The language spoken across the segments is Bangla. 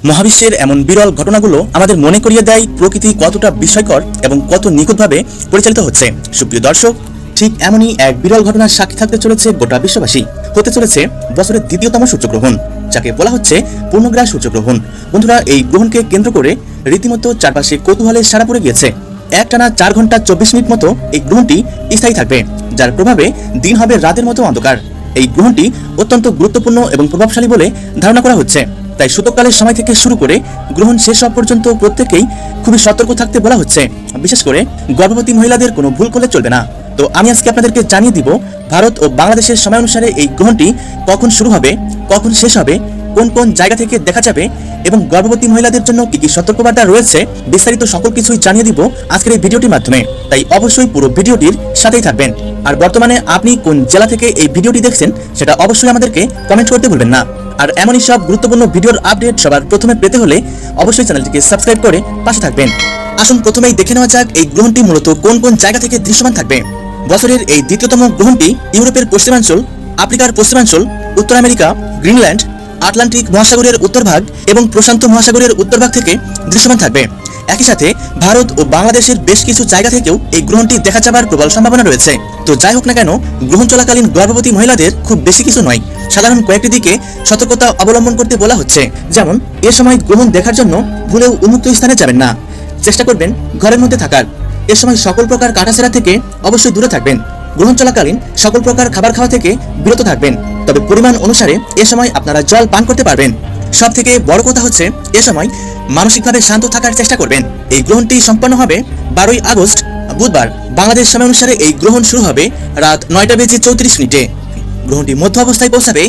মহাবিশ্বের এমন বিরল ঘটনাগুলো আমাদের মনে করিয়ে দেয় প্রকৃতি কতটা বিস্ময়কর এবং কত নিখুঁতভাবে পরিচালিত হচ্ছে। সুপ্রিয় দর্শক, ঠিক এমনই এক বিরল ঘটনার সাক্ষী থাকতে চলেছে গোটা বিশ্ববাসী। হতে চলেছে বছরের দ্বিতীয়তম সূর্যগ্রহণ, যাকে বলা হচ্ছে পূর্ণগ্রাস সূর্যগ্রহণ। বন্ধুরা, এই গ্রহণকে কেন্দ্র করে রীতিমতো চারপাশে কৌতূহলে সাড়া পড়ে গিয়েছে। একটানা 4 ঘন্টা 24 মিনিট মতো এই গ্রহণটি স্থায়ী থাকবে, যার প্রভাবে দিন হবে রাতের মতো অন্ধকার। এই গ্রহণটি অত্যন্ত গুরুত্বপূর্ণ এবং প্রভাবশালী বলে ধারণা করা হচ্ছে। তাই সূতককালের সময় থেকে শুরু করে গ্রহণ শেষ হওয়া পর্যন্ত প্রত্যেকেই খুবই সতর্ক থাকতে বলা হচ্ছে। বিশেষ করে গর্ভবতী মহিলাদের কোনো ভুল করলে চলবে না। তো আমি আজকে আপনাদেরকে জানিয়ে দিব ভারত ও বাংলাদেশের সময় অনুসারে এই গ্রহণটি কখন শুরু হবে, কখন শেষ হবে, কোন কোন জায়গা থেকে দেখা যাবে এবং গর্ভবতী মহিলাদের জন্য কি কি সতর্কবার্তা রয়েছে, বিস্তারিত সকল কিছুই জানিয়ে দিব আজকের এই ভিডিওটির মাধ্যমে। তাই অবশ্যই পুরো ভিডিওটির সাথেই থাকবেন। আর বর্তমানে আপনি কোন জেলা থেকে এই ভিডিওটি দেখছেন সেটা অবশ্যই আমাদেরকে কমেন্ট করতে ভুলবেন না। আর এমনই সব গুরুত্বপূর্ণ ভিডিওর আপডেট সবার প্রথমে পেতে হলে অবশ্যই চ্যানেলটিকে সাবস্ক্রাইব করে পাশে থাকবেন। আসুন প্রথমেই দেখে নেওয়া যাক এই গ্রহণটি মূলত কোন কোন জায়গা থেকে দৃশ্যমান থাকবে। বছরের এই দ্বিতীয়তম গ্রহণটি ইউরোপের পশ্চিমাঞ্চল, আফ্রিকার পশ্চিমাঞ্চল, উত্তর আমেরিকা, গ্রিনল্যান্ড, আটলান্টিক মহাসাগরের উত্তরভাগ এবং প্রশান্ত মহাসাগরের উত্তরভাগ থেকে দৃশ্যমান থাকবে। একই সাথে ভারত ও বাংলাদেশের বেশ কিছু জায়গা থেকেও এই গ্রহণটি দেখা যাবার প্রবল সম্ভাবনা রয়েছে। তো যাই হোক না কেন, গ্রহণ চলাকালীন গর্ভবতী মহিলাদের খুব বেশি কিছু নয়, সাধারণ কয়েকটি দিকে সতর্কতা অবলম্বন করতে বলা হচ্ছে। যেমন, এ সময় গ্রহণ দেখার জন্য ভুলেও উন্মুক্ত স্থানে যাবেন না, চেষ্টা করবেন ঘরের মধ্যে থাকার। এ সময় সকল প্রকার কাটাছেঁড়া থেকে অবশ্যই দূরে থাকবেন। গ্রহণ চলাকালীন সকল প্রকার খাবার খাওয়া থেকে বিরত থাকবেন, তবে পরিমাণ অনুসারে এ সময় আপনারা জল পান করতে পারবেন। সব থেকে বড় কথা হচ্ছে এ সময় মানসিকভাবে শান্ত থাকার চেষ্টা করবেন। এই গ্রহণটি সম্পন্ন হবে 12ই আগস্ট বুধবার। বাংলাদেশ সময় অনুসারে এই গ্রহণ শুরু হবে রাত 9:34 গ্রহণটি মধ্য অবস্থায় পৌঁছাবে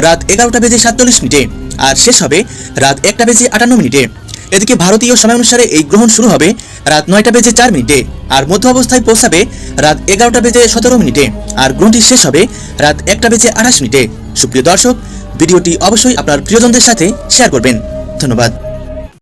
রাত 11:47 আর শেষ হবে রাত 1:58। এদিকে ভারতীয় সময় অনুসারে এই গ্রহণ শুরু হবে রাত 9:04 আর মধ্য অবস্থায় পৌঁছাবে রাত 11:17 আর গ্রহণটি শেষ হবে রাত 1:28। সুপ্রিয় দর্শক, ভিডিওটি অবশ্যই আপনার প্রিয়জনদের সাথে শেয়ার করবেন। ধন্যবাদ।